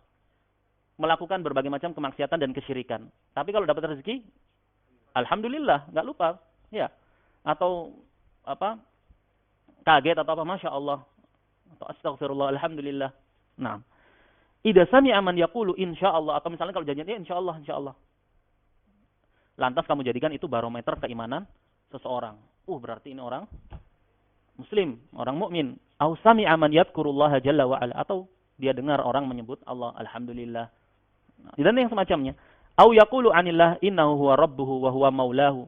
Melakukan berbagai macam kemaksiatan dan kesyirikan. Tapi kalau dapat rezeki, alhamdulillah, enggak lupa. Ya. Atau apa? Kaget atau apa, masya Allah, atau astaghfirullah, alhamdulillah. Nah, idza sami'a man yaqulu insyaallah, atau misalnya kalau janjian insyaallah, insyaallah. Lantas kamu jadikan itu barometer keimanan seseorang. Berarti ini orang muslim, orang mukmin. Au sami'a man yadhkurullaha jalla wa ala, atau dia dengar orang menyebut Allah, alhamdulillah. Nah, dan yang semacamnya. Au yaqulu anillah innahu huwa rabbuhu wa huwa maulahu,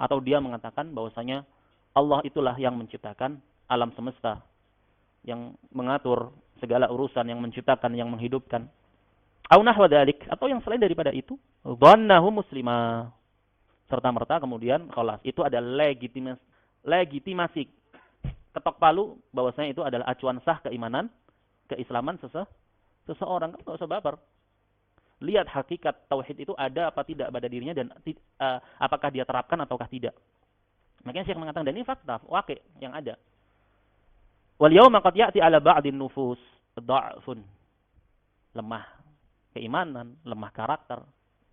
atau dia mengatakan bahwasanya Allah itulah yang menciptakan alam semesta, yang mengatur segala urusan, yang menciptakan, yang menghidupkan. Au nahwa dzalik, atau yang selain daripada itu, dhannahu muslimah. Serta-merta kemudian khalas, itu adalah legitimasi ketok palu bahwasanya itu adalah acuan sah keimanan, keislaman seseorang. Kan enggak usah baper. Lihat hakikat tauhid itu ada apa tidak pada dirinya, dan apakah dia terapkan ataukah tidak. Makanya Syekh mengatakan, dan ini fakta, waqi' yang ada. Wal yauma qad ya'ti 'ala ba'dhin nufus dha'fun. Lemah keimanan, lemah karakter,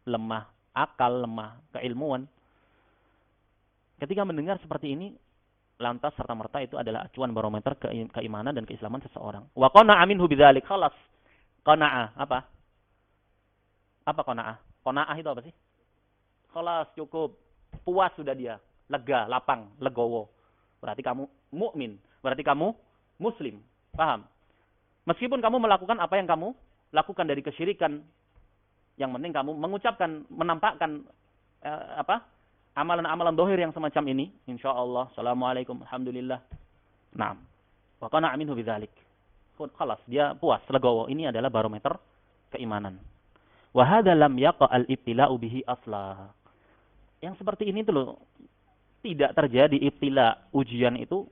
lemah akal, lemah keilmuan. Ketika mendengar seperti ini, lantas serta-merta itu adalah acuan barometer keimanan dan keislaman seseorang. Wa qana'a minhu bidzalik, khalas. Qana'a, apa? Apa qana'a? Qana'a itu apa sih? Khalas, cukup. Puas sudah dia. Lega, lapang, legowo. Berarti kamu mukmin, berarti kamu muslim. Paham? Meskipun kamu melakukan apa yang kamu lakukan dari kesyirikan, yang penting kamu mengucapkan, menampakkan amalan-amalan dohir yang semacam ini. Insyaallah, assalamualaikum, alhamdulillah. Naam. Wa qana'a minhu bidzalik. Khalas, dia puas, legowo. Ini adalah barometer keimanan. Wa hadza lam yaqa al-ibtila'u bihi asla. Yang seperti ini tuh loh, tidak terjadi ibtila, ujian itu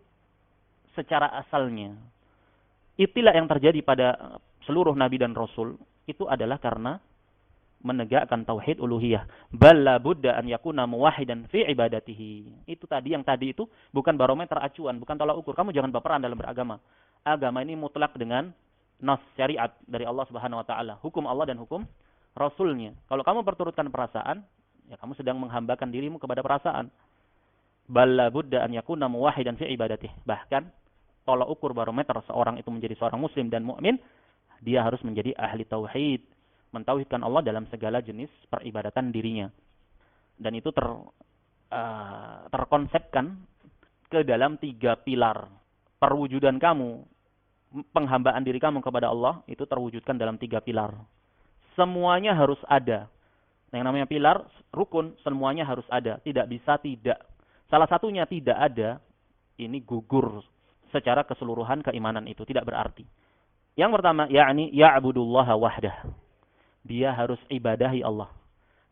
secara asalnya. Ibtila yang terjadi pada seluruh nabi dan rasul itu adalah karena menegakkan tauhid uluhiyah. Bal la budda an yakuna muwahhidan fi ibadatihi. Itu tadi, yang tadi itu bukan barometer acuan, bukan tolak ukur. Kamu jangan baperan dalam beragama. Agama ini mutlak dengan nas syariat dari Allah Subhanahu wa taala, hukum Allah dan hukum rasulnya. Kalau kamu perturutkan perasaan, ya kamu sedang menghambakan dirimu kepada perasaan. Balla budda an yakuna muwahhidan fi ibadatih. Bahkan tolak ukur barometer seorang itu menjadi seorang muslim dan mukmin, dia harus menjadi ahli tauhid, mentauhidkan Allah dalam segala jenis peribadatan dirinya. Dan itu terkonsepkan ke dalam 3 pilar. Perwujudan kamu, penghambaan diri kamu kepada Allah itu terwujudkan dalam 3 pilar. Semuanya harus ada. Yang namanya pilar, rukun, semuanya harus ada. Tidak bisa tidak. Salah satunya tidak ada, ini gugur secara keseluruhan keimanan itu, tidak berarti. Yang pertama, yakni ya'budullaha wahdah. Dia harus ibadahi Allah.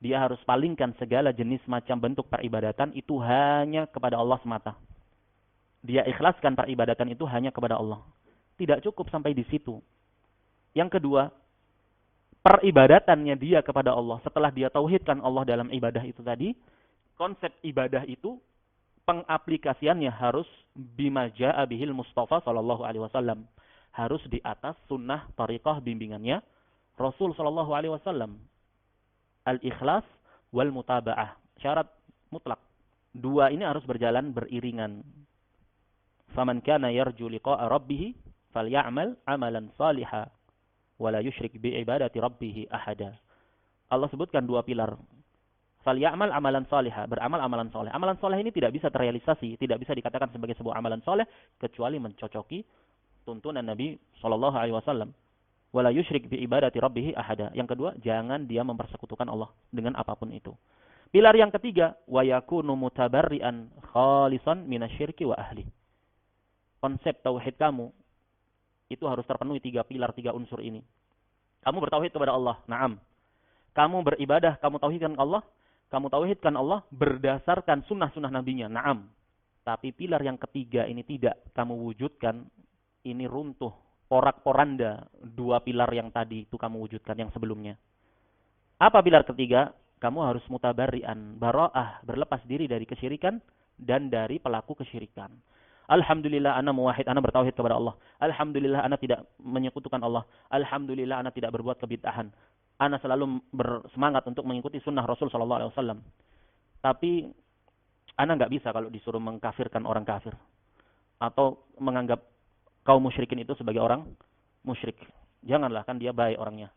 Dia harus palingkan segala jenis macam bentuk peribadatan itu hanya kepada Allah semata. Dia ikhlaskan peribadatan itu hanya kepada Allah. Tidak cukup sampai di situ. Yang kedua, peribadatannya dia kepada Allah setelah dia tauhidkan Allah dalam ibadah itu tadi, konsep ibadah itu pengaplikasiannya harus bima jaa bihil Mustafa sallallahu alaihi wasallam. Harus di atas sunnah tariqah bimbingannya Rasul sallallahu alaihi wasallam. Al-ikhlas wal mutaba'ah. Syarat mutlak. Dua ini harus berjalan beriringan. Faman kana yarju liqa'a rabbih falyamal amalan salihah wala yusyrik bi ibadati rabbih ahada. Allah sebutkan dua pilar. Falyamal amalan salihah, beramal amalan saleh. Amalan saleh ini tidak bisa terrealisasi, tidak bisa dikatakan sebagai sebuah amalan saleh kecuali mencocoki tuntunan Nabi sallallahu alaihi wasallam. Wala yusyrik bi ibadati rabbih ahada. Yang kedua, jangan dia mempersekutukan Allah dengan apapun itu. Pilar yang ketiga, wa yakunu mutabarrian khalisan minasyirki wa ahli. Konsep tauhid kamu itu harus terpenuhi tiga pilar, tiga unsur ini. Kamu bertauhid kepada Allah, na'am. Kamu beribadah, kamu tauhidkan Allah berdasarkan sunnah-sunnah nabinya, na'am. Tapi pilar yang ketiga ini tidak kamu wujudkan, ini runtuh, porak-poranda dua pilar yang tadi itu kamu wujudkan yang sebelumnya. Apa pilar ketiga? Kamu harus mutabarri'an, bara'ah, berlepas diri dari kesyirikan dan dari pelaku kesyirikan. Alhamdulillah ana muwahhid, ana bertauhid kepada Allah. Alhamdulillah ana tidak menyekutukan Allah. Alhamdulillah ana tidak berbuat kebid'ahan. Ana selalu bersemangat untuk mengikuti sunnah Rasul sallallahu alaihi wasallam. Tapi ana enggak bisa kalau disuruh mengkafirkan orang kafir atau menganggap kaum musyrikin itu sebagai orang musyrik. Janganlah, kan dia baik orangnya.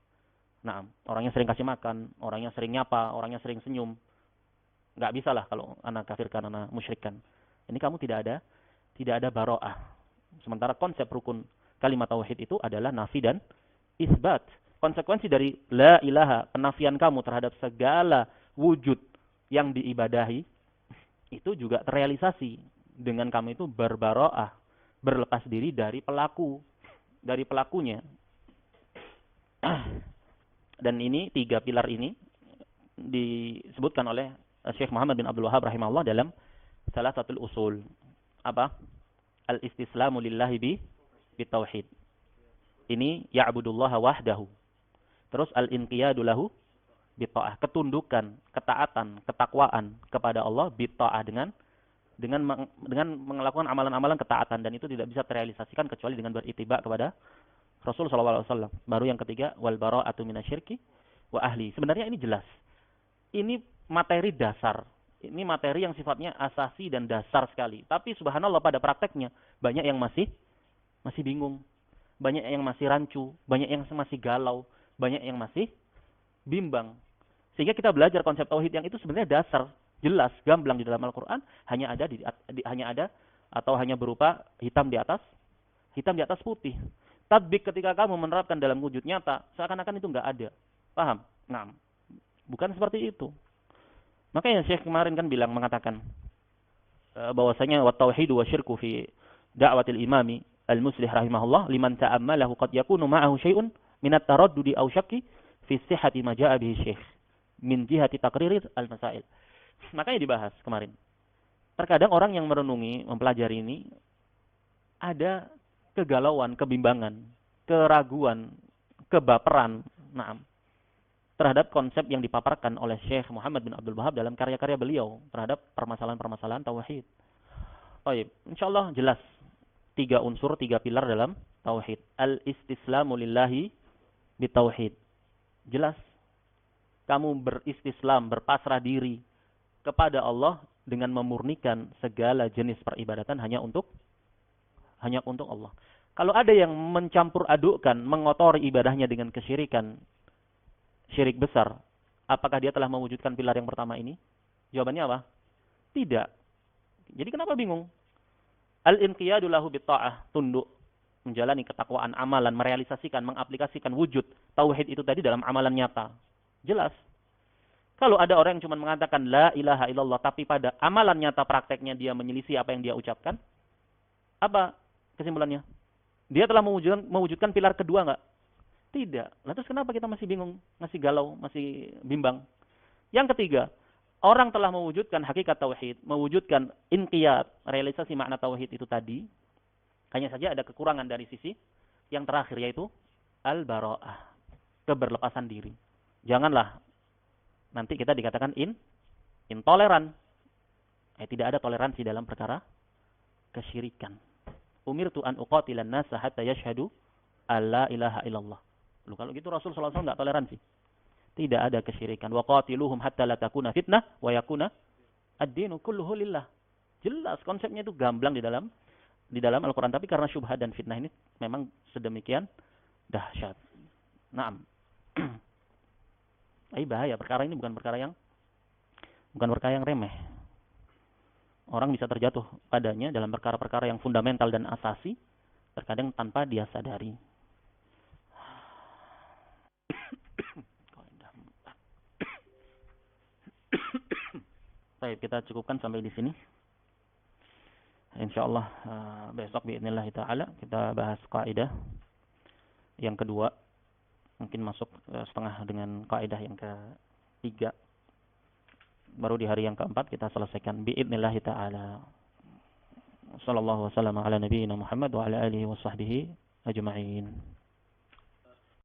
Nah, orangnya sering kasih makan, orangnya sering nyapa, orangnya sering senyum. Enggak bisa lah kalau ana kafirkan, ana musyrikkan. Ini kamu tidak ada bara'ah. Sementara konsep rukun kalimat tauhid itu adalah nafi dan isbat. Konsekuensi dari la ilaha, penafian kamu terhadap segala wujud yang diibadahi, itu juga terrealisasi dengan kamu itu berbara'ah, berlepas diri dari pelakunya. Dan ini, tiga pilar ini disebutkan oleh Syekh Muhammad bin Abdul Wahhab rahimahullah dalam Salasatul Usul. Apa? Al-istislamu lillahi bitauhid. Ini ya'budullaha wahdahu. Terus al-inqiyadu lahu bitta'ah. Ketundukan, ketaatan, ketakwaan kepada Allah bitta'ah dengan melakukan amalan-amalan ketaatan, dan itu tidak bisa terrealisasikan kecuali dengan berittiba kepada Rasul sallallahu alaihi wasallam. Baru yang ketiga, wal bara'atu minasyirki wa ahli. Sebenarnya ini jelas. Ini materi dasar. Ini materi yang sifatnya asasi dan dasar sekali. Tapi subhanallah pada prakteknya banyak yang masih bingung. Banyak yang masih rancu, banyak yang masih galau, banyak yang masih bimbang. Sehingga kita belajar konsep tauhid yang itu sebenarnya dasar, jelas, gamblang di dalam Al-Qur'an, hanya berupa hitam di atas putih. Tatbik ketika kamu menerapkan dalam wujud nyata, seakan-akan itu enggak ada. Paham? Nah, bukan seperti itu. Makanya Syekh kemarin kan mengatakan bahwasanya wa tauhid wa syirku fi da'watil imami al-muslih rahimahullah liman ta'ammalahu qad yakunu ma'ahu syai'un min at-taraddudi aw syakki fi sihhati ma ja'a bihi syekh min jihati taqririr al-masail. Makanya dibahas kemarin. Terkadang orang yang merenungi, mempelajari ini ada kegalauan, kebimbangan, keraguan, kebaperan, terhadap konsep yang dipaparkan oleh Syekh Muhammad bin Abdul Wahhab dalam karya-karya beliau terhadap permasalahan-permasalahan tauhid. Baik, insyaallah jelas tiga unsur, tiga pilar dalam tauhid. Al-istislamu lillahi bitauhid. Jelas. Kamu beristislam, berpasrah diri kepada Allah dengan memurnikan segala jenis peribadatan hanya untuk Allah. Kalau ada yang mencampur adukkan, mengotori ibadahnya dengan kesyirikan, syirik besar, apakah dia telah mewujudkan pilar yang pertama ini? Jawabannya apa? Tidak. Jadi kenapa bingung? Al-inqiyadu lahu bitta'ah, tunduk, menjalani ketakwaan, amalan, merealisasikan, mengaplikasikan wujud tauhid itu tadi dalam amalan nyata. Jelas. Kalau ada orang yang cuma mengatakan la ilaha illallah, tapi pada amalan nyata prakteknya dia menyelisih apa yang dia ucapkan, apa kesimpulannya? Dia telah mewujudkan pilar kedua enggak? Tidak. Lantas kenapa kita masih bingung, masih galau, masih bimbang? Yang ketiga, orang telah mewujudkan hakikat tauhid, mewujudkan inqiyad, realisasi makna tauhid itu tadi, hanya saja ada kekurangan dari sisi yang terakhir, yaitu al-bara'ah, keberlepasan diri. Janganlah nanti kita dikatakan intoleran. Tidak ada toleransi dalam perkara kesyirikan. Umirtu an uqatilan nasa hatta yashhadu alla ilaha illallah. Lalu kalau gitu Rasul sallallahu alaihi wasallam enggak toleransi. Tidak ada kesyirikan. Wa qatiluhum hatta la takuna fitnah wa yakuna ad-dinu kulluhu lillah. Jelas konsepnya itu gamblang di dalam Al-Qur'an, tapi karena syubhat dan fitnah ini memang sedemikian dahsyat. Naam. Bahaya, perkara ini bukan perkara yang remeh. Orang bisa terjatuh padanya dalam perkara-perkara yang fundamental dan asasi, terkadang tanpa dia sadari. Baik, kita cukupkan sampai di sini. Insyaallah besok biidznillah taala kita bahas kaidah yang kedua. Mungkin masuk setengah dengan kaidah yang ketiga. Baru di hari yang keempat kita selesaikan biidznillah taala. Sallallahu wasallam ala nabiyyina Muhammad wa ala alihi wa sahbihi ajma'in.